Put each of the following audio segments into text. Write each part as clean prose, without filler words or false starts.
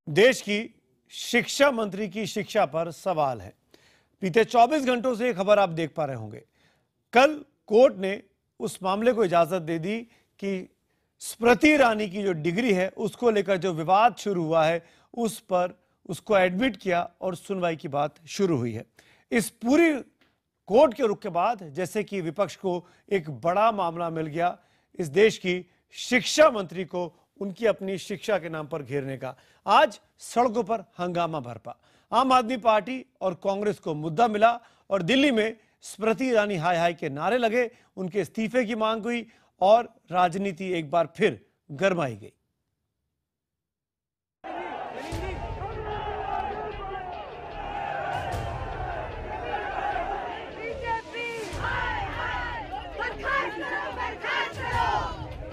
देश की शिक्षा मंत्री की शिक्षा पर सवाल है। बीते 24 घंटों से ये खबर आप देख पा रहे होंगे। कल कोर्ट ने उस मामले को इजाजत दे दी कि स्मृति ईरानी की जो डिग्री है उसको लेकर जो विवाद शुरू हुआ है उस पर उसको एडमिट किया और सुनवाई की बात शुरू हुई है। इस पूरी कोर्ट के रुख के बाद जैसे कि विपक्ष को एक बड़ा मामला मिल गया, इस देश की शिक्षा मंत्री को उनकी अपनी शिक्षा के नाम पर घेरने का। आज सड़कों पर हंगामा बरपा। आम आदमी पार्टी और कांग्रेस को मुद्दा मिला और दिल्ली में स्मृति ईरानी हाय हाय के नारे लगे, उनके इस्तीफे की मांग हुई और राजनीति एक बार फिर गरमाई गई।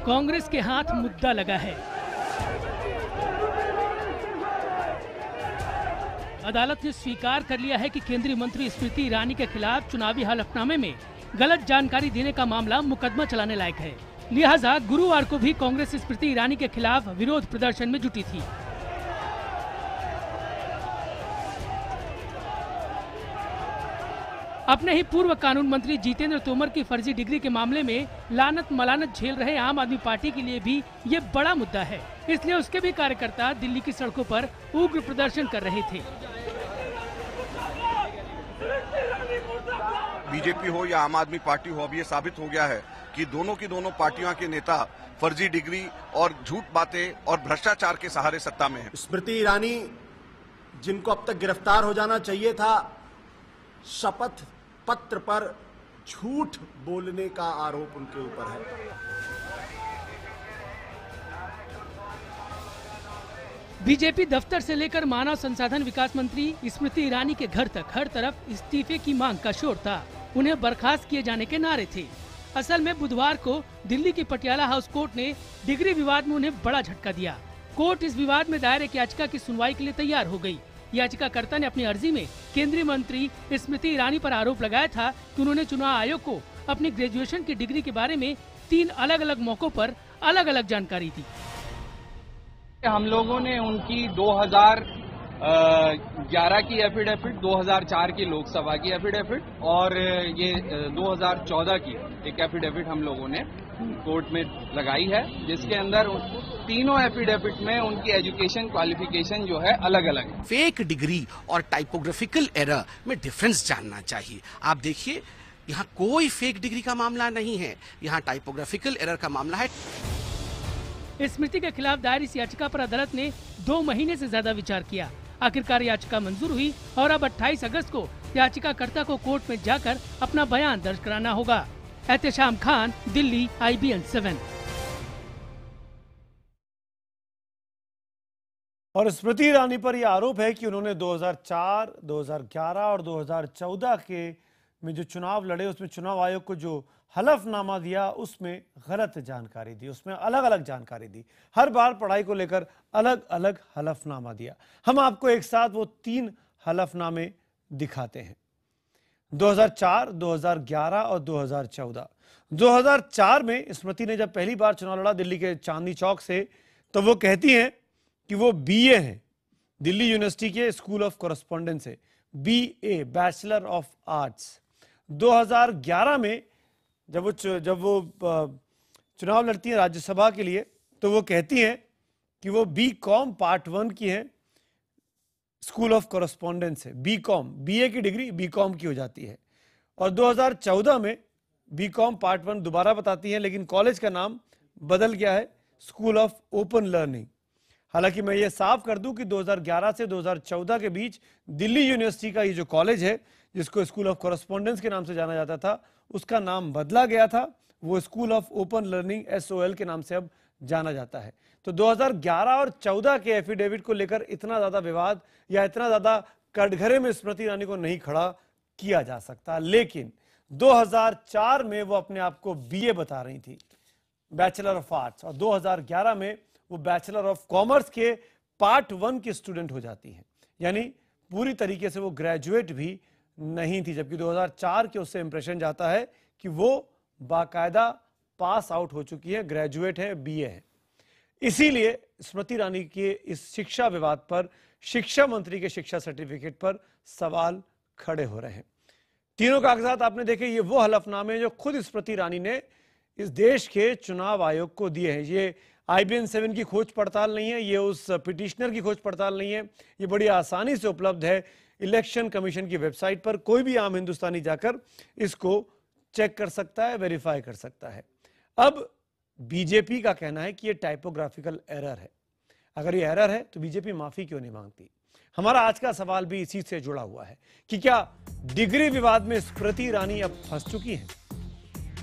कांग्रेस के हाथ मुद्दा लगा है। अदालत ने स्वीकार कर लिया है कि केंद्रीय मंत्री स्मृति ईरानी के खिलाफ चुनावी हलफनामे में गलत जानकारी देने का मामला मुकदमा चलाने लायक है। लिहाजा गुरुवार को भी कांग्रेस स्मृति ईरानी के खिलाफ विरोध प्रदर्शन में जुटी थी। अपने ही पूर्व कानून मंत्री जितेंद्र तोमर की फर्जी डिग्री के मामले में लानत मलानत झेल रहे आम आदमी पार्टी के लिए भी ये बड़ा मुद्दा है। इसलिए उसके भी कार्यकर्ता दिल्ली की सड़कों पर उग्र प्रदर्शन कर रहे थे। बीजेपी हो या आम आदमी पार्टी हो, अब ये साबित हो गया है कि दोनों की दोनों पार्टियों के नेता फर्जी डिग्री और झूठ बातें और भ्रष्टाचार के सहारे सत्ता में हैं। स्मृति ईरानी जिनको अब तक गिरफ्तार हो जाना चाहिए था, शपथ पत्र पर झूठ बोलने का आरोप उनके ऊपर है। बीजेपी दफ्तर से लेकर मानव संसाधन विकास मंत्री स्मृति ईरानी के घर तक हर तरफ इस्तीफे की मांग का शोर था। उन्हें बर्खास्त किए जाने के नारे थे। असल में बुधवार को दिल्ली की पटियाला हाउस कोर्ट ने डिग्री विवाद में उन्हें बड़ा झटका दिया। कोर्ट इस विवाद में दायर एक याचिका की सुनवाई के लिए तैयार हो गई। याचिकाकर्ता ने अपनी अर्जी में केंद्रीय मंत्री स्मृति ईरानी पर आरोप लगाया था कि उन्होंने चुनाव आयोग को अपनी ग्रेजुएशन की डिग्री के बारे में 3 अलग अलग मौकों पर अलग अलग जानकारी दी। हम लोगों ने उनकी 2011 की एफिडेविट, 2004 की लोकसभा की एफिडेविट और ये 2014 की एक एफिडेविट हम लोगों ने कोर्ट में लगाई है, जिसके अंदर तीनों एफिडेविट में उनकी एजुकेशन क्वालिफिकेशन जो है अलग अलग है। फेक डिग्री और टाइपोग्राफिकल एरर में डिफरेंस जानना चाहिए। आप देखिए, यहाँ कोई फेक डिग्री का मामला नहीं है, यहाँ टाइपोग्राफिकल एरर का मामला है। स्मृति के खिलाफ दायर इस याचिका पर अदालत ने 2 महीने से ज्यादा विचार किया। आखिरकार याचिका मंजूर हुई और अब 28 अगस्त को याचिकाकर्ता को कोर्ट में जाकर अपना बयान दर्ज कराना होगा। एहतेशाम खान, दिल्ली, IBN 7। और स्मृति ईरानी पर यह आरोप है कि उन्होंने 2004, 2011 और 2014 के में जो चुनाव लड़े उसमें चुनाव आयोग को जो हलफनामा दिया उसमें गलत जानकारी दी, उसमें अलग अलग जानकारी दी। हर बार पढ़ाई को लेकर अलग अलग हलफनामा दिया। हम आपको एक साथ वो 3 हलफनामे दिखाते हैं, 2004, 2011 और 2014। 2004 में स्मृति ने जब पहली बार चुनाव लड़ा दिल्ली के चांदनी चौक से, तो वो कहती हैं कि वो BA हैं दिल्ली यूनिवर्सिटी के स्कूल ऑफ कॉरेस्पॉन्डेंस से, BA बैचलर ऑफ आर्ट्स। 2011 में जब वो चुनाव लड़ती हैं राज्यसभा के लिए, तो वो कहती हैं कि वो BCom पार्ट 1 की हैं स्कूल ऑफ कॉरेस्पॉन्डेंस से। BCom, BA की डिग्री BCom की हो जाती है। और 2014 में BCom पार्ट 1 दोबारा बताती हैं, लेकिन कॉलेज का नाम बदल गया है स्कूल ऑफ ओपन लर्निंग। हालांकि मैं ये साफ कर दूं कि 2011 से 2014 के बीच दिल्ली यूनिवर्सिटी का ये जो कॉलेज है, जिसको स्कूल ऑफ कॉरेस्पॉन्डेंस के नाम से जाना जाता था, उसका नाम बदला गया था। वो school of open learning SOL के नाम से अब जाना जाता है। तो 2011 और 14 के एफिडेविट को लेकर इतना ज्यादा विवाद या इतना ज्यादा कटघरे में स्मृति ईरानी को नहीं खड़ा किया जा सकता। लेकिन 2004 में वो अपने आप को BA बता रही थी, बैचलर ऑफ आर्ट्स, और 2011 में वो बैचलर ऑफ कॉमर्स के पार्ट 1 की स्टूडेंट हो जाती हैं। यानी पूरी तरीके से वो ग्रेजुएट भी नहीं थी, जबकि 2004 के उससे इंप्रेशन जाता है कि वो बाकायदा पास आउट हो चुकी है, ग्रेजुएट है, BA है। इसीलिए स्मृति ईरानी के इस शिक्षा विवाद पर शिक्षा मंत्री के शिक्षा सर्टिफिकेट पर सवाल खड़े हो रहे हैं। तीनों कागजात आपने देखे, ये वो हलफनामे जो खुद स्मृति ईरानी ने इस देश के चुनाव आयोग को दिए हैं। ये IBN 7 की खोज पड़ताल नहीं है, ये उस पिटिशनर की खोज पड़ताल नहीं है, ये बड़ी आसानी से उपलब्ध है इलेक्शन कमीशन की वेबसाइट पर। कोई भी आम हिंदुस्तानी जाकर इसको चेक कर सकता है, वेरीफाई कर सकता है। अब बीजेपी का कहना है कि ये टाइपोग्राफिकल एरर है। अगर ये एरर है तो बीजेपी माफी क्यों नहीं मांगती? हमारा आज का सवाल भी इसी से जुड़ा हुआ है कि क्या डिग्री विवाद में स्मृति ईरानी अब फंस चुकी है?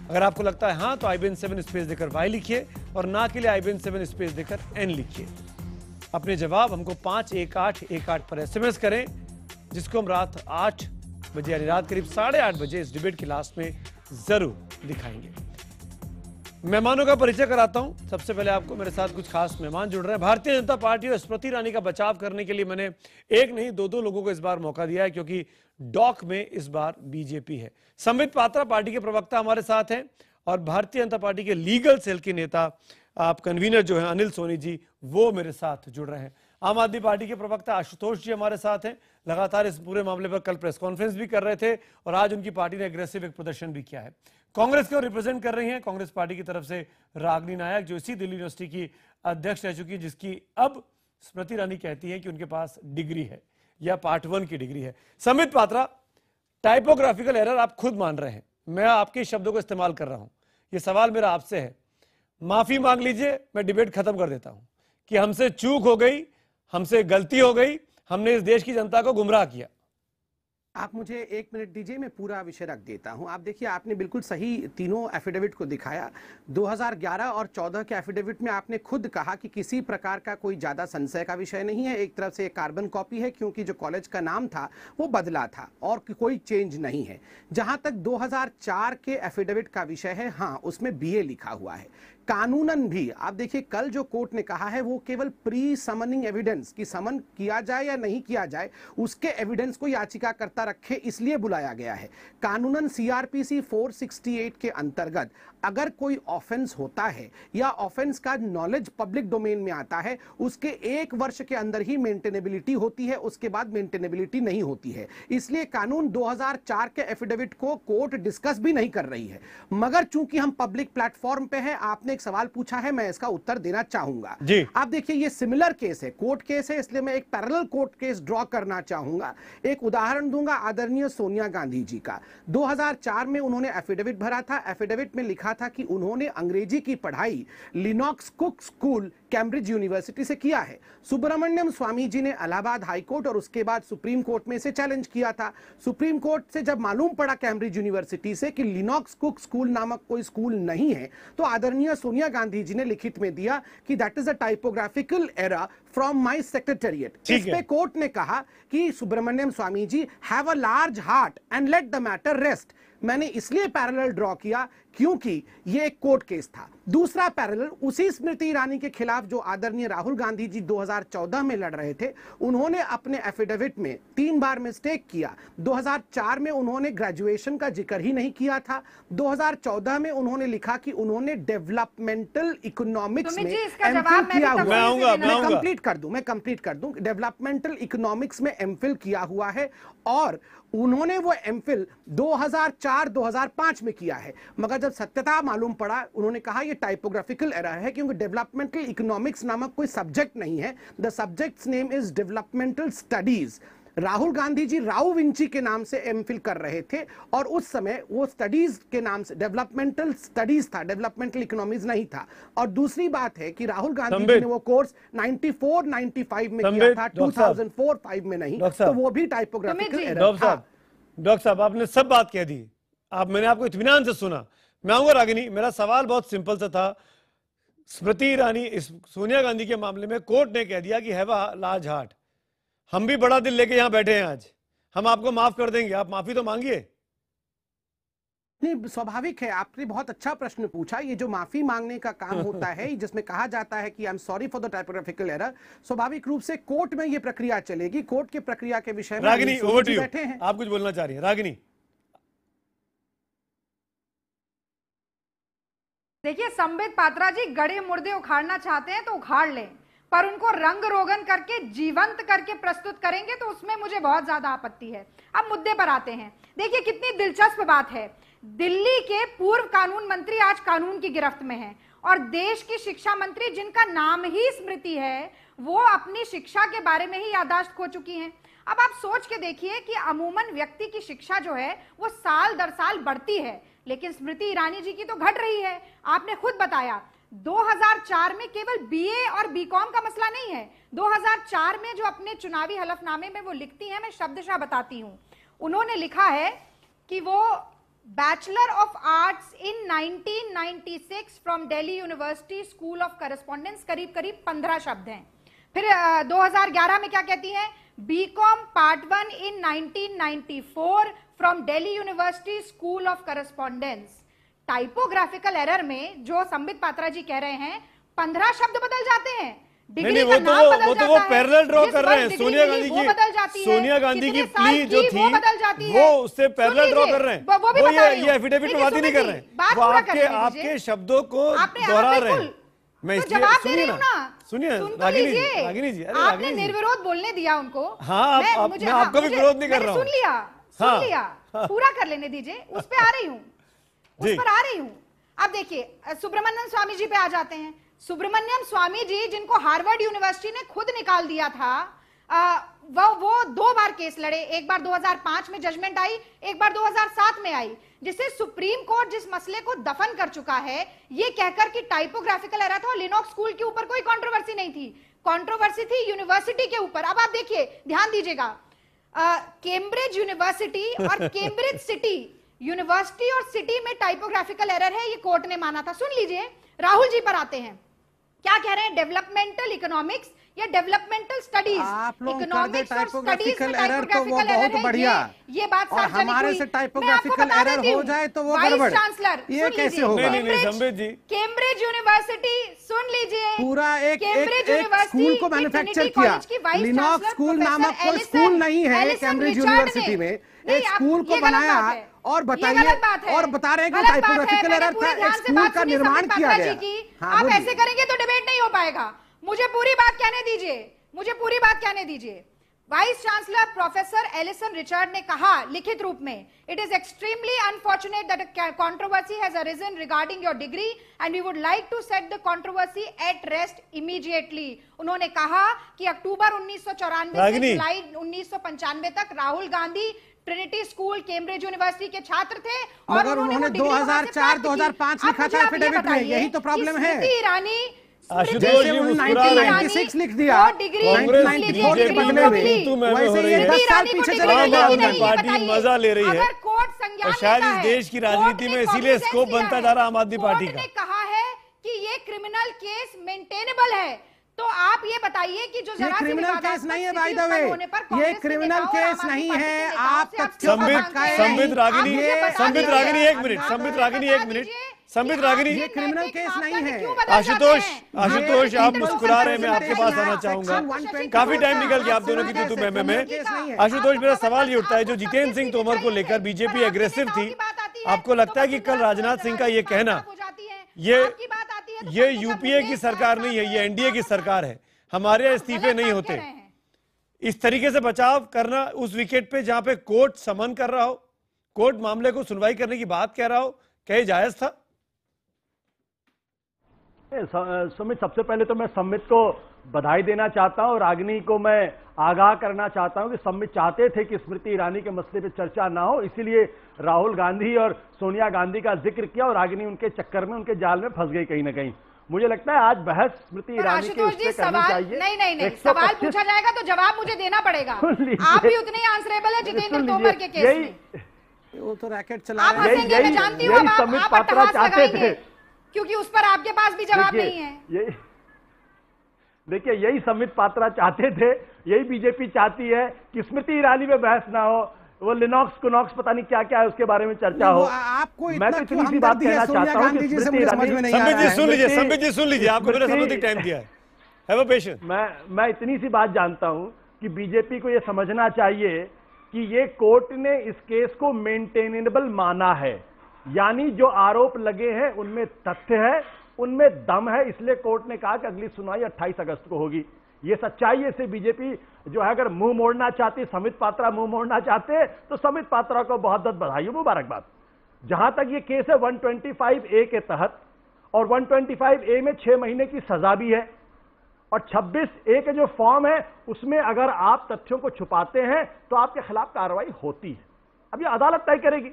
अगर आपको लगता है हाँ, तो IBN 7 स्पेस देकर Y लिखिए और ना के लिए IBN 7 स्पेस देकर N लिखिए। अपने जवाब हमको 51818 पर SMS करें, जिसको हम रात 8 बजे यानी रात करीब 8:30 बजे इस डिबेट की लास्ट में जरूर दिखाएंगे। मेहमानों का परिचय कराता हूं। सबसे पहले आपको मेरे साथ कुछ खास मेहमान जुड़ रहे हैं। भारतीय जनता पार्टी और स्मृति ईरानी का बचाव करने के लिए मैंने एक नहीं दो लोगों को इस बार मौका दिया है, क्योंकि डॉक में इस बार बीजेपी है। संबित पात्रा पार्टी के प्रवक्ता हमारे साथ हैं और भारतीय जनता पार्टी के लीगल सेल के नेता आप कन्वीनर जो है अनिल सोनी जी, वो मेरे साथ जुड़ रहे हैं। आम आदमी पार्टी के प्रवक्ता आशुतोष जी हमारे साथ हैं, लगातार इस पूरे मामले पर कल प्रेस कॉन्फ्रेंस भी कर रहे थे और आज उनकी पार्टी ने एग्रेसिव एक प्रदर्शन भी किया है। कांग्रेस को रिप्रेजेंट कर रही हैं कांग्रेस पार्टी की तरफ से रागिनी नायक, जो इसी दिल्ली यूनिवर्सिटी की अध्यक्ष रह चुकी है, जिसकी अब स्मृति ईरानी कहती है कि उनके पास डिग्री है या पार्ट 1 की डिग्री है। संबित पात्रा, टाइपोग्राफिकल एरर आप खुद मान रहे हैं, मैं आपके शब्दों को इस्तेमाल कर रहा हूं। ये सवाल मेरा आपसे है, माफी मांग लीजिए, मैं डिबेट खत्म कर देता हूं कि हमसे चूक हो गई, हमसे गलती हो गई, हमने इस देश की जनता को गुमराह किया। आप मुझे 1 मिनट दीजिए, मैं पूरा विषय रख देता हूं। आप देखिए, आपने बिल्कुल सही तीनों एफिडेविट को दिखाया। 2011 और 14 के एफिडेविट में आपने खुद कहा कि किसी प्रकार का कोई ज़्यादा संशय का विषय नहीं है। एक तरफ से एक कार्बन कॉपी है, क्योंकि जो कॉलेज का नाम था वो बदला था और कोई चेंज नहीं है। जहां तक 2004 के एफिडेविट का विषय है, हाँ, उसमें BA लिखा हुआ है। कानूनन भी आप देखिए, कल जो कोर्ट ने कहा है वो केवल प्री समनिंग एविडेंस की समन किया जाए या नहीं किया जाए उसके एविडेंस को याचिकाकर्ता रखे, इसलिए बुलाया गया है। कानूनन CRPC 468 के अंतर्गत अगर कोई ऑफेंस होता है या ऑफेंस का नॉलेज पब्लिक डोमेन में आता है, उसके 1 वर्ष के अंदर ही मेंटेनेबिलिटी होती है, उसके बाद मेंटेनेबिलिटी नहीं होती है। इसलिए कानून 2004 के एफिडेविट को कोर्ट डिस्कस भी नहीं कर रही है। मगर चूंकि हम पब्लिक प्लेटफॉर्म पे हैं, आपने एक सवाल पूछा है, मैं इसका उत्तर देना चाहूंगा। आप देखिए, ये सिमिलर केस है, कोर्ट केस है, इसलिए मैं एक पैरेलल कोर्ट केस ड्रॉ करना चाहूंगा। एक उदाहरण दूंगा आदरणीय सोनिया गांधी जी का। 2004 में उन्होंने एफिडेविट भरा था। एफिडेविट में लिखा था कि उन्होंने अंग्रेजी की पढ़ाई Lenox cook school Cambridge university से किया है। सुब्रमण्यम स्वामी जी ने इलाहाबाद हाई कोर्ट और उसके बाद सुप्रीम कोर्ट में से चैलेंज किया था। सुप्रीम कोर्ट से जब मालूम पड़ा कैम्ब्रिज यूनिवर्सिटी से कि लिनॉक्स कुक स्कूल नामक कोई स्कूल नहीं है, तो आदरणीय सोनिया गांधी जी ने लिखित में दिया कि that is a typographical error from my secretariat. इस पे कोर्ट ने कहा कि Subramanian Swamy ji have a large heart and let the matter rest. मैंने इसलिए पैरेलल ड्रॉ किया क्योंकि ये एक कोर्ट केस था। दूसरा पैरेलल उसी स्मृति ईरानी के खिलाफ जो आदरणीय राहुल गांधी जी 2014 में लड़ रहे थे, उन्होंने अपने एफिडेविट में 3 बार मिस्टेक किया। 2004 में उन्होंने ग्रेजुएशन का जिक्र ही नहीं किया था। 2014 में उन्होंने लिखा कि उन्होंने डेवलपमेंटल इकोनॉमिक्स में एमफिल किया हुआ है। मैं कंप्लीट कर दूं। डेवलपमेंटल इकोनॉमिक्स में एमफिल किया हुआ है और उन्होंने वो एमफिल 2004-2005 में किया है। मगर जब सत्यता मालूम पड़ा, उन्होंने कहा ये टाइपोग्राफिकल एरर है, क्योंकि डेवलपमेंटल इकोनॉमिक्स नामक कोई सब्जेक्ट नहीं है। The subject's name is developmental studies. Rahul Gandhi ji Raul Vinci के नाम से एमफिल कर रहे थे और उस समय वो स्टडीज के नाम से डेवलपमेंटल स्टडीज था, डेवलपमेंटल इकोनॉमीज नहीं था। और दूसरी बात है कि राहुल गांधी जी ने वो कोर्स 94-95 में किया था, 2004-5 में नहीं, तो वो भी टाइपोग्राफिकल एरर था। डॉक्टर साहब, आपने सब बात कह दी, मैंने आपको इत्मीनान से सुना। मैं आऊंगा रागिनी, मेरा सवाल बहुत सिंपल सा था। स्मृति ईरानी, सोनिया गांधी के मामले में कोर्ट ने कह दिया कि हैव अ लार्ज हार्ट। हम भी बड़ा दिल लेके यहां बैठे हैं आज, हम आपको माफ कर देंगे, आप माफी तो मांगिए। नहीं, स्वाभाविक है, आपने बहुत अच्छा प्रश्न पूछा। ये जो माफी मांगने का काम होता है, जिसमें कहा जाता है कि I am sorry for the typographical error, स्वाभाविक रूप से कोर्ट में ये प्रक्रिया चलेगी। कोर्ट के प्रक्रिया के विषय में रागिनी, ओवर टू यू। आप कुछ बोलना चाह रही हैं रागिनी? देखिए, संबित पात्रा जी गड़े मुर्दे उखाड़ना चाहते हैं तो उखाड़ लें, पर उनको रंग रोगन करके जीवंत करके प्रस्तुत करेंगे तो उसमें मुझे बहुत ज्यादा आपत्ति है। अब मुद्दे पर आते हैं। देखिए कितनी दिलचस्प बात है, दिल्ली के पूर्व कानून मंत्री आज कानून की गिरफ्त में हैं और देश की शिक्षा मंत्री जिनका नाम ही स्मृति है वो अपनी शिक्षा के बारे में ही याददाश्त खो चुकी हैं। अब आप सोच के देखिए कि अमूमन व्यक्ति की शिक्षा जो है वो साल दर साल बढ़ती है, लेकिन स्मृति ईरानी जी की तो घट रही है। आपने खुद बताया 2004 में केवल बीए और बीकॉम का मसला नहीं है। 2004 में जो अपने चुनावी हलफनामे में वो लिखती हैं, मैं शब्दशः बताती हूं, उन्होंने लिखा है कि वो bachelor of arts in 1996 from Delhi University School of correspondence, करीब करीब 15 शब्द हैं। फिर 2011 में क्या कहती हैं, BCom part 1 in 1994 from Delhi University School of Correspondence. Typographical error में जो संबित पात्रा जी कह रहे हैं 15 शब्द बदल जाते हैं, डिग्री का नाम बदल जाता है, पैरेलल ड्रॉ कर रहे हैं। सोनिया गांधी की प्ली जो थी वो उससे पैरेलल ड्रॉ कर रहे हैं। वो ये एफिडेविट में बात ही नहीं कर रहे हैं, वो आपके शब्दों को दोहरा रहे हैं। मैं जवाब दे रही हूं ना, सुनिए रागिनी जी, आपने निर्विरोध बोलने दिया उनको। हाँ, मैं आपको भी विरोध नहीं कर रहा हूँ। सुन लिया, पूरा कर लेने दीजिए, उस पर आ रही हूँ। अब देखिए सुब्रमण्यम स्वामी जी पे आ जाते हैं। सुब्रमण्यम स्वामी जी जिनको हार्वर्ड यूनिवर्सिटी ने खुद निकाल दिया था, वो 2 बार केस लड़े, एक बार 2005 में जजमेंट आई, एक बार 2007 में आई, जिसे सुप्रीम कोर्ट जिस मसले को दफन कर चुका है ये कहकर कि टाइपोग्राफिकल एरर था और लिनोक्स स्कूल के ऊपर कोई कंट्रोवर्सी नहीं थी, कंट्रोवर्सी थी यूनिवर्सिटी के ऊपर। अब आप देखिए, ध्यान दीजिएगा, कैम्ब्रिज यूनिवर्सिटी और कैम्ब्रिज सिटी, यूनिवर्सिटी और सिटी में टाइपोग्राफिकल एरर है, ये कोर्ट ने माना था। सुन लीजिए, राहुल जी पर आते हैं, क्या कह रहे हैं, डेवलपमेंटल इकोनॉमिक्स या डेवलपमेंटल स्टडीज, इकोनॉमिक्स और स्टडीज में टाइपोग्राफिकल एरर है, बढ़िया। ये बात और हमारे से टाइपोग्राफिकल एरर हो जाए तो वो गड़बड़, चांसलर ये कैसे होगा? कैम्ब्रिज यूनिवर्सिटी, सुन लीजिए, पूरा एक स्कूल को मैन्युफैक्चर किया। लिनोक्स स्कूल नामक कोई स्कूल नहीं है कैम्ब्रिज यूनिवर्सिटी में, एक स्कूल को बनाया और बताइए, और बता रहे हैं कि टाइपोग्राफिकल एरर था, एक स्कूल का निर्माण किया गया। आप ऐसे करेंगे तो डिबेट नहीं हो पाएगा। मुझे पूरी बात कहने दीजिए। Vice chancellor professor Alison Richard ने कहा लिखित रूप में, it is extremely unfortunate that a controversy has arisen regarding your degree and we would like to set the controversy at rest immediately. उन्होंने कहा कि अक्टूबर 1994 से जुलाई 1995 तक Rahul Gandhi Trinity School Cambridge University के छात्र थे और उन्होंने 2004-2005 लिखा था एफिडेविट में। यही तो प्रॉब्लम है। स्मृति ईरानी आशुतोष जी 1996 लिख दिया, 1994 के बदले में, वैसे ये 10 साल पीछे चले गए। पार्टी मजा ले रही है और शायद इस देश की राजनीति में इसीलिए स्कोप बनता जा रहा आम आदमी पार्टी का। कहा है कि ये क्रिमिनल केस मेंटेनेबल है, तो आप ये बताइए कि जो ये क्रिमिनल केस नहीं है, बाय द वे, ये क्रिमिनल केस नहीं है। आप संबित रागिनी एक मिनट, संबित रागिनी, ये क्रिमिनल केस नहीं है। आशुतोष आप मुस्कुरा रहे हैं, मैं आपके पास आना चाहूंगा। काफी टाइम निकल गया आप दोनों की तू में। आशुतोष, मेरा सवाल ये उठता है, जो जितेंद्र सिंह तोमर को लेकर बीजेपी एग्रेसिव थी, आपको लगता है कि कल राजनाथ सिंह का ये कहना, ये यूपीए की सरकार नहीं है, ये एनडीए की सरकार है, हमारे यहाँ इस्तीफे नहीं होते, इस तरीके से बचाव करना उस विकेट पे जहां पे कोर्ट समन कर रहा हो, कोर्ट मामले को सुनवाई करने की बात कह रहा हो, क्या जायज था? सुमित, सबसे पहले तो मैं सम्मित को बधाई देना चाहता हूं और रागिनी को मैं आगाह करना चाहता हूं कि सम्मित चाहते थे कि स्मृति ईरानी के मसले पे चर्चा ना हो, इसीलिए राहुल गांधी और सोनिया गांधी का जिक्र किया और रागिनी उनके चक्कर में, उनके जाल में फंस गई कहीं ना कहीं। मुझे लगता है आज बहस स्मृति ईरानी के उस पे करनी चाहिए। नहीं, सवाल पूछा जाएगा तो जवाब मुझे देना पड़ेगा। आप भी उतने आंसरेबल है जितेंद्र तोमर के केस में। वो तो रैकेट चला रहे हैं। मैं जानती हूँ सम्मित पात्रा चाहते थे, क्योंकि उस पर आपके पास भी जवाब नहीं है। देखिए, यही सम्मित पात्रा चाहते थे, यही बीजेपी चाहती है कि स्मृति ईरानी में बहस ना हो, वो लिनोक्स कुनॉक्स पता नहीं क्या क्या है उसके बारे में चर्चा हो। मैं तो इतनी सी बात कहना चाहता हूँ कि स्मृति ईरानी, संबित जी सुन लीजिए, आपको मैंने सर्वाधिक टाइम दिया है, हैव अ पेशेंस। मैं इतनी सी बात जानता हूँ कि बीजेपी को ये समझना चाहिए कि ये कोर्ट ने इस केस को मेंटेनेबल माना है यानी जो आरोप लगे हैं उनमें तथ्य है, उनमें दम है, इसलिए कोर्ट ने कहा कि अगली सुनवाई 28 अगस्त को होगी। ये सच्चाई है। से बीजेपी जो है अगर मुंह मोड़ना चाहती, समित पात्रा मुंह मोड़ना चाहते तो समित पात्रा को बहुत बहुत बधाई, मुबारकबाद। जहां तक ये केस है 125A के तहत, और 125A में 6 महीने की सजा भी है, और 26A के जो फॉर्म है उसमें अगर आप तथ्यों को छुपाते हैं तो आपके खिलाफ कार्रवाई होती है। अब ये अदालत तय करेगी।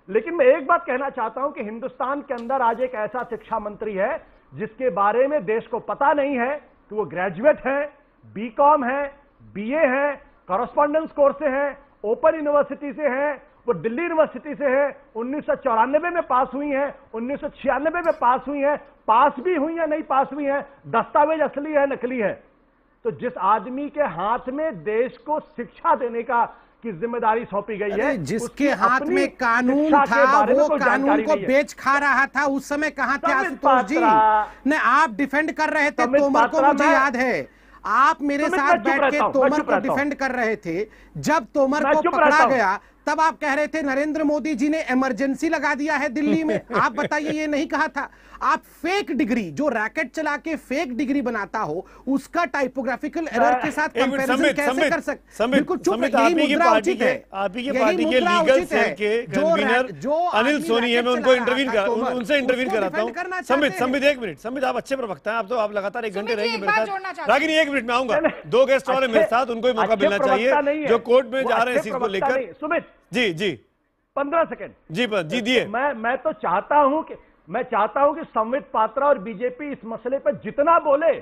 लेकिन मैं एक बात कहना चाहता हूं कि हिंदुस्तान के अंदर आज एक ऐसा शिक्षा मंत्री है जिसके बारे में देश को पता नहीं है कि वो ग्रेजुएट है, बीकॉम है, बीए है, कॉरेस्पॉन्डेंस कोर्स से है, ओपन यूनिवर्सिटी से है, वो दिल्ली यूनिवर्सिटी से है, 1994 में पास हुई हैं, 1996 में पास हुई हैं, पास भी हुई हैं, नहीं पास हुई हैं, दस्तावेज असली है नकली है। तो जिस आदमी के हाथ में देश को शिक्षा देने का की जिम्मेदारी सौंपी गई है, जिसके हाथ में कानून था वो कानून को बेच खा रहा था, उस समय कहां थे आशुतोष जी? नहीं, आप डिफेंड कर रहे थे तोमर को, मुझे याद है आप मेरे साथ बैठ के तोमर को डिफेंड कर रहे थे। जब तोमर को पकड़ा गया तब आप कह रहे थे नरेंद्र मोदी जी ने इमरजेंसी लगा दिया है दिल्ली में। आप बताइए, ये नहीं कहा था। आप फेक डिग्री, जो रैकेट चला के फेक डिग्री बनाता हो, उसका टाइपोग्राफिकल एरर के साथ कंपैरिजन कैसे कर सकते? बिल्कुल चुप, यही मुद्रा उचित है। आप ही के पार्टी के लीगल सेल के कन्वीनर अनिल सोनी है, मैं उनको उनसे इंटरव्यू कराता हूं। संबित 1 मिनट। संबित, आप अच्छे प्रवक्ता हैं, आप तो आप लगातार 1 घंटे रहेंगे मेरे साथ। रागिनी 1 मिनट में आऊंगा। 2 गेस्ट और मेरे साथ, उनको मौका मिलना चाहिए जो कोर्ट में जा रहे हैं इस चीज को लेकर। सुमित जी 15 सेकंड जी दिए। मैं तो चाहता हूं कि संबित पात्रा और बीजेपी इस मसले पर जितना बोले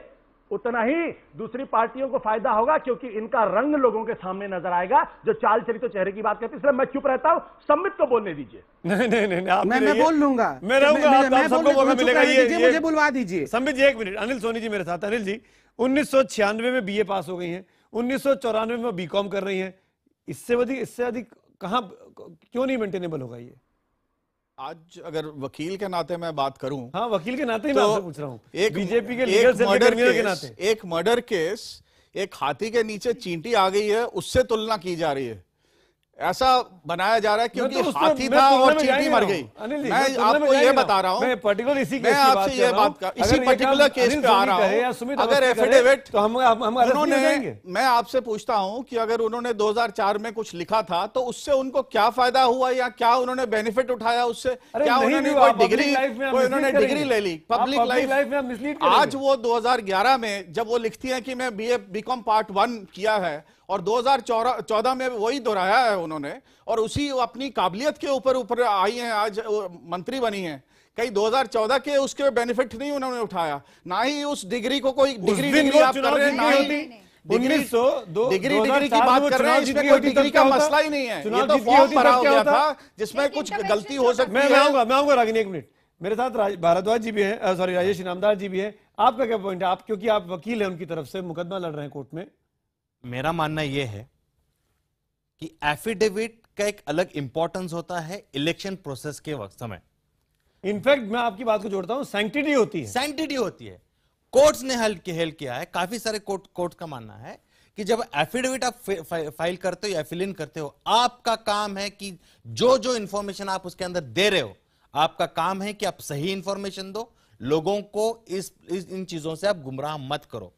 उतना ही दूसरी पार्टियों को फायदा होगा, क्योंकि इनका रंग लोगों के सामने नजर आएगा। जो चाल चली तो चेहरे की बात करती है, इसलिए मैं चुप रहता हूं। संबित को बोलने दीजिए। नहीं आप मैं बोल लूंगा, मैं रहूंगा, आप सबको मौका मिलेगा। ये मुझे बुलवा दीजिए। संबित जी 1 मिनट। अनिल सोनी जी मेरे साथ। अनिल जी 1996 में बीए पास हो गई हैं, 1994 में बीकॉम कर रही हैं। इससे अधिक कहां, क्यों नहीं मेंटेनेबल होगा ये? आज अगर वकील के नाते मैं बात करूं, हाँ वकील के नाते ही मैं आपसे पूछ रहा हूं, एक बीजेपी के लीगल सेल के कन्वीनर के नाते। एक मर्डर केस एक हाथी के नीचे चींटी आ गई है, उससे तुलना की जा रही है। ऐसा बनाया जा रहा है क्योंकि हाथी था और चींटी मर गई। मैं आपको ये बता रहा हूं, मैं पर्टिकुलर इसी मैं आपसे ये बात कर, इसी पर्टिकुलर केस पे आ रहा हूं। अगर एफिडेविट तो हम उन्होंने, मैं आपसे पूछता हूं कि अगर उन्होंने 2004 में कुछ लिखा था तो उससे उनको क्या फायदा हुआ, या क्या उन्होंने बेनिफिट उठाया उससे? क्या उन्होंने कोई डिग्री ले ली? पब्लिक लाइफ में आज वो 2011 में जब वो लिखती है कि मैं बीए बीकॉम पार्ट 1 किया है, और 2014 में वही दोहराया है उन्होंने, और उसी अपनी काबिलियत के ऊपर आई हैं, आज मंत्री बनी हैं। कई 2014 के उसके बेनिफिट नहीं उन्होंने उठाया, ना ही उस डिग्री को कोई डिग्री आप कर रहे हैं, ना ही डिग्री की बात कर रहे हैं। इसमें कोई डिग्री का मसला ही नहीं है, ये तो फॉर्म भरा हो गया था जिसमें कुछ गलती हो सकती है। मैं आऊंगा रागिनी 1 मिनट। मेरे साथ भारद्वाज जी भी हैं, सॉरी राजेश इनामदार जी भी हैं। आपका क्या पॉइंट है? आप क्योंकि आप वकील हैं, उनकी तरफ से मुकदमा लड़ रहे हैं कोर्ट में। मेरा मानना यह है कि एफिडेविट का एक अलग इंपॉर्टेंस होता है इलेक्शन प्रोसेस के वक्त समय। इनफैक्ट मैं आपकी बात को जोड़ता हूं, सैंक्टिटी होती है। कोर्ट्स ने हल किया है, काफी सारे कोर्ट का मानना है कि जब एफिडेविट आप फाइल करते हो या फिल इन करते हो, आपका काम है कि जो इंफॉर्मेशन आप उसके अंदर दे रहे हो, आपका काम है कि आप सही इंफॉर्मेशन दो, लोगों को इन चीजों से आप गुमराह मत करो।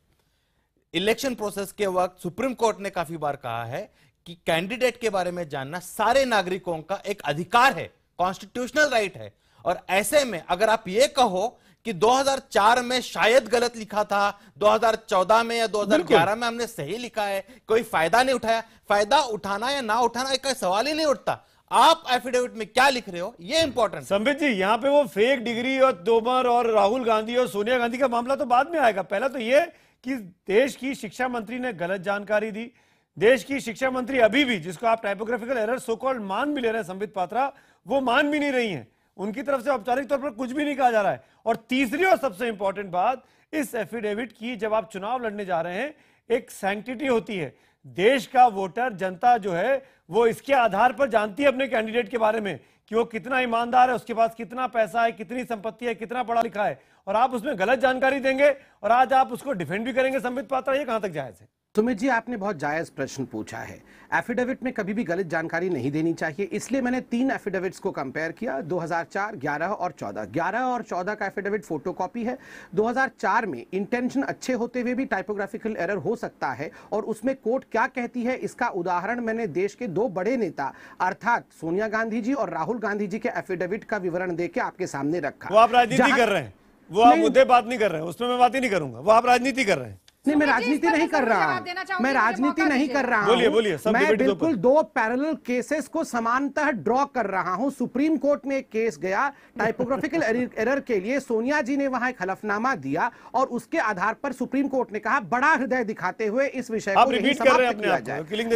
इलेक्शन प्रोसेस के वक्त सुप्रीम कोर्ट ने काफी बार कहा है कि कैंडिडेट के बारे में जानना सारे नागरिकों का एक अधिकार है, कॉन्स्टिट्यूशनल राइट है। और ऐसे में अगर आप ये कहो कि 2004 में शायद गलत लिखा था, 2014 में या 2011 में हमने सही लिखा है, कोई फायदा नहीं उठाया, फायदा उठाना या ना उठाना एक सवाल ही नहीं उठता। आप एफिडेविट में क्या लिख रहे हो ये इंपॉर्टेंट। संबित जी, यहां पे वो फेक डिग्री और तोमर और राहुल गांधी और सोनिया गांधी का मामला तो बाद में आएगा। पहला तो ये कि देश की शिक्षा मंत्री ने गलत जानकारी दी। देश की शिक्षा मंत्री अभी भी, जिसको आप टाइपोग्राफिकल एरर सो कॉल्ड मान भी ले रहे हैं संबित पात्रा, वो मान भी नहीं रही हैं। उनकी तरफ से औपचारिक तौर पर कुछ भी नहीं कहा जा रहा है। और तीसरी और सबसे इंपॉर्टेंट बात, इस एफिडेविट की जब आप चुनाव लड़ने जा रहे हैं, एक सैंक्टिटी होती है। देश का वोटर, जनता जो है, वो इसके आधार पर जानती है अपने कैंडिडेट के बारे में कि वो कितना ईमानदार है, उसके पास कितना पैसा है, कितनी संपत्ति है, कितना पढ़ा लिखा है। और आप उसमें गलत जानकारी देंगे और आज आप उसको डिफेंड भी करेंगे संबित पात्रा, ये कहां तक जायज है? सुमित जी, आपने बहुत जायज प्रश्न पूछा है। एफिडेविट में कभी भी गलत जानकारी नहीं देनी चाहिए, इसलिए मैंने 3 एफिडेविट्स को कंपेयर किया, 2004, 11 और 14। 11 और 14 का एफिडेविट फोटोकॉपी है। 2004 में इंटेंशन अच्छे होते हुए भी टाइपोग्राफिकल एरर हो सकता है, और उसमें कोर्ट क्या कहती है इसका उदाहरण मैंने देश के 2 बड़े नेता अर्थात सोनिया गांधी जी और राहुल गांधी जी के एफिडेविट का विवरण देके आपके सामने रखा। वो आप राजनीति कर रहे हैं, वो आप मुद्दे बात नहीं कर रहे हैं, उसमें मैं बात ही नहीं करूंगा। वो आप राजनीति कर रहे हैं। नहीं, मैं राजनीति नहीं कर रहा हूं, मैं राजनीति नहीं कर रहा हूं। बोलिए बोलिए, मैं बिल्कुल 2 पैरेलल केसेस को समानतः ड्रॉ कर रहा हूं। सुप्रीम कोर्ट में एक केस गया टाइपोग्राफिकल एरर के लिए, सोनिया जी ने वहां एक हलफनामा दिया और उसके आधार पर सुप्रीम कोर्ट ने कहा बड़ा हृदय दिखाते हुए इस विषय को रिपीट कर रहे हैं अपने आप को।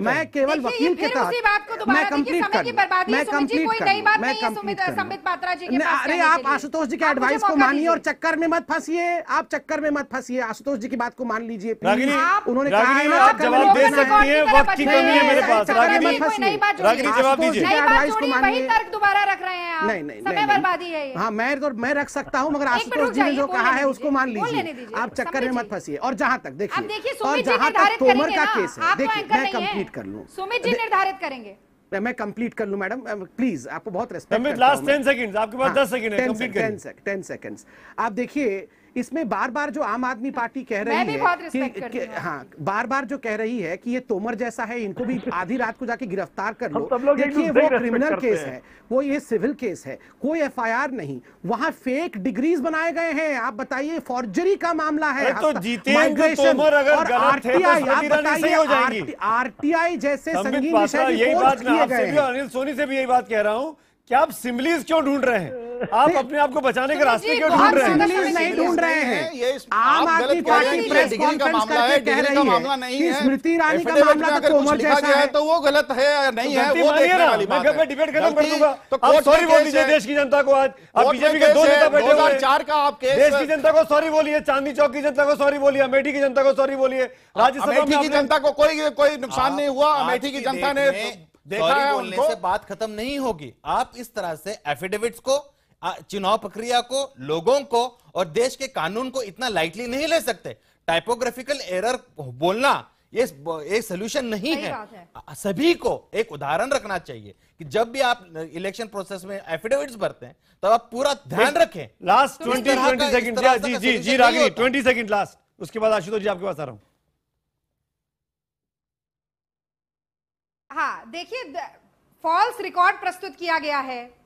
मैं केवल वकील के तहत मैं कंप्लीट अरे आप आशुतोष जी के एडवाइस को मानिए और चक्कर में मत फंसिए। आप चक्कर में मत फंसिए, आशुतोष जी की बात को मान लीजिए। उन्होंने कहा है आप जवाब दे सकती हैं, वक्त की कमी है मेरे पास। रागिनी जवाब दीजिए। एडवाइस को मानिए। तर्क दोबारा रख रहे हैं आप। नहीं, समय बर्बादी है ये। हाँ, मैं रख सकता हूँ, मगर आशुतोष जी ने जो कहा है उसको मान लीजिए। आप चक्कर में मत फंसिए। और जहां तक देखिए, और जहां तक तोमर का केस है, देखिए मैं कंप्लीट कर लूं। सुमित जी निर्धारित करेंगे। मैं कंप्लीट कर लूं मैडम, प्लीज, आपको बहुत रिस्पेक्ट। लास्ट 10 सेकंड्स आपके पास 10 सेकंड है, कंप्लीट करिए। 10 सेकंड्स। आप देखिए, इसमें बार बार जो आम आदमी पार्टी कह रही है कि हाँ, बार बार जो कह रही है कि ये तोमर जैसा है, इनको भी आधी रात को जाके गिरफ्तार कर लो। देखिए, वो क्रिमिनल केस है, वो ये सिविल केस है, कोई एफआईआर नहीं। वहां फेक डिग्रीज बनाए गए हैं। आप बताइए, फॉर्जरी का मामला है, तो माइग्रेशन और आरटीआई। आप बताइए, आरटीआई जैसे संगीन विषय यही बात मैं आपसे भी, अनिल सोनी से भी यही बात कह रहा हूँ कि आप सिमलीज क्यों ढूंढ रहे हैं? आप अपने आप को बचाने के रास्ते क्यों ढूंढ रहे हैं? सिमलीज नहीं ढूंढ रहे हैं। आम आदमी पार्टी प्रेस कॉन्फ्रेंस करके कह रही है कि स्मृति ईरानी का मामला तो तोमर जैसा है, तो वो गलत है या नहीं है, वो देखने वाली बात है। मैं डिबेट खत्म कर दूंगा। आप सॉरी बोल दीजिए देश की जनता को। आज आप बीजेपी के 2 नेता बैठे हुए हैं। 2004 का आप केस, देश की जनता को सॉरी बोलिए, चांदनी चौक की जनता को सॉरी बोलिए, अमेठी की जनता को सॉरी बोलिए। राज्यसभा की जनता को कोई नुकसान नहीं हुआ। अमेठी की जनता ने देखा है, बोलने से बात खत्म नहीं होगी। आप इस तरह से एफिडेविट्स को, चुनाव प्रक्रिया को, लोगों को और देश के कानून को इतना लाइटली नहीं ले सकते। टाइपोग्राफिकल एरर बोलना ये सोल्यूशन नहीं है। सभी को एक उदाहरण रखना चाहिए कि जब भी आप इलेक्शन प्रोसेस में एफिडेविट्स भरते हैं तो आप पूरा ध्यान रखें। Last 20 second. Ji Ragini, 20 second last, उसके बाद आशुतोष जी आपके पास आ रहा हूं। हाँ, देखिए, फॉल्स रिकॉर्ड प्रस्तुत किया गया है,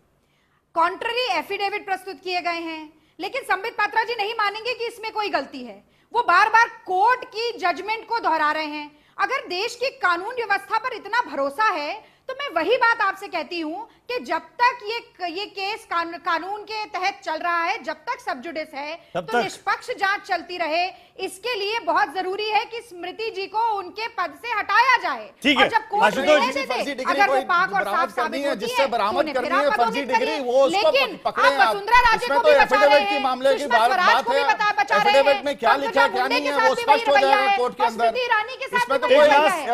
कॉन्ट्ररी एफिडेविट प्रस्तुत किए गए हैं, लेकिन संबित पात्रा जी नहीं मानेंगे कि इसमें कोई गलती है। वो बार बार कोर्ट की जजमेंट को दोहरा रहे हैं। अगर देश की कानून व्यवस्था पर इतना भरोसा है तो मैं वही बात आपसे कहती हूं कि जब तक ये केस कानून के तहत चल रहा है, जब तक सब जुडिस है, तो निष्पक्ष जांच चलती रहे। इसके लिए बहुत जरूरी है कि स्मृति जी को उनके पद से हटाया जाए। ठीक है, जब कोर्ट अगर वो पाक और साफ साबित होती जिससे बरामद करनी है फर्जी डिग्री, वो उसको पकड़े। आप वसुंधरा राजे को भी बचा रहे हैं, मामले की सुषमा स्वराज को भी बचा रहे हैं। एफिडेविट में क्या लिखा क्या नहीं है वो स्पष्ट हो जाएगा कोर्ट के अंदर। स्मृति ईरानी के साथ इसमें तो कोई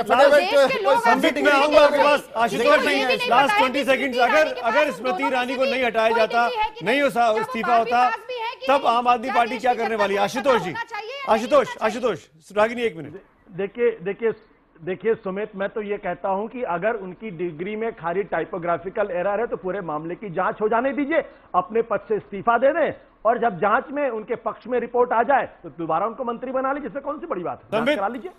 एफिडेविट संबित में आऊंगा आपके पास। आशुतोष नहीं है, लास्ट 20 सेकंड। अगर स्मृति ईरानी को नहीं हटाया जाता, नहीं इस्तीफा होता, तब आम आदमी पार्टी क्या करने वाली है? आशुतोष जी, आशुतोष रागिनी 1 मिनट। देखिए सुमित, मैं तो ये कहता हूं कि अगर उनकी डिग्री में खाली टाइपोग्राफिकल एरर है तो पूरे मामले की जांच हो जाने दीजिए, अपने पद से इस्तीफा दे दें, और जब जांच में उनके पक्ष में रिपोर्ट आ जाए तो दोबारा उनको मंत्री बना लीजिए। इसमें कौन सी बड़ी बात है? करा लीजिए।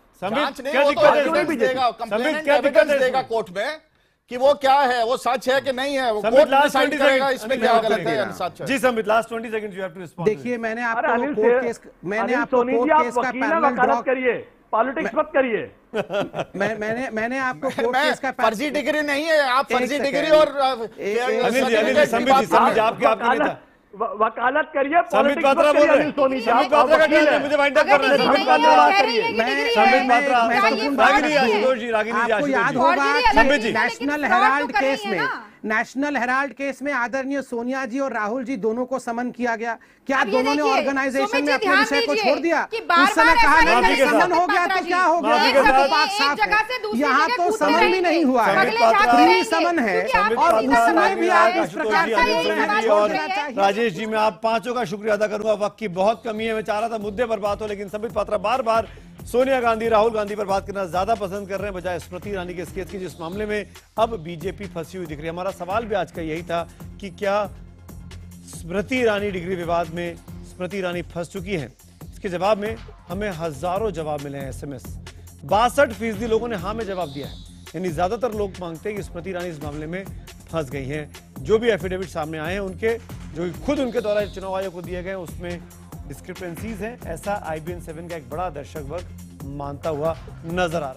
देगा कोर्ट में कि वो क्या है, वो सच है कि नहीं है, वो कोर्ट डिसाइड करेगा इसमें क्या गलत है या सच है। Ji Sambit, last 20 second, you have to respond. देखिए, मैंने आपको कोर्ट केस का पैनल ड्रॉ करिए, पॉलिटिक्स मत करिए। मैंने आपको कोर्ट केस का फर्जी डिग्री नहीं है, आप फर्जी डिग्री और संबित जी आपके नेता वकालत करिए, संबित पात्रा बोल रहे हैं। संबित पात्रा का टर्न है, मुझे वाइंड अप करना है। संबित पात्रा बात करिए। संबित पात्रा, रागिनी, आशुतोष जी, रागिनी जी, आपको याद होगा संबित जी, नेशनल हेराल्ड केस में आदरणीय सोनिया जी और राहुल जी दोनों को समन किया गया। क्या दोनों ने ऑर्गेनाइजेशन में अपने विषय को छोड़ दिया? उस समय कहा समन हो गया तो क्या हो गया? यहाँ तो समन भी नहीं हुआ, फ्री समन है, और उसमें भी आप इस प्रकार से। राजेश जी, मैं आप पांचों का शुक्रिया अदा करूंगा। वक्त की बहुत कमी है, मैं चाह रहा था मुद्दे पर बात हो, लेकिन संबित पात्रा बार बार सोनिया गांधी राहुल गांधी पर बात करना ज्यादा पसंद कर रहे हैं बजाय स्मृति ईरानी के इस केस की, जिस मामले में अब बीजेपी फंसी हुई दिख रही है। हमारा सवाल भी आज का यही था कि क्या स्मृति ईरानी डिग्री विवाद में स्मृति ईरानी फंस चुकी हैं? इसके जवाब में हमें हजारों जवाब मिले हैं। SMS 62% लोगों ने हाँ में जवाब दिया है, यानी ज्यादातर लोग मांगते हैं कि स्मृति ईरानी इस मामले में फंस गई हैं। जो भी एफिडेविट सामने आए हैं उनके, जो खुद उनके द्वारा चुनाव आयोग को दिए गए, उसमें डिस्क्रिपेंसीज हैं, ऐसा IBN7 का एक बड़ा दर्शक वर्ग मानता हुआ नजर आ रहा है।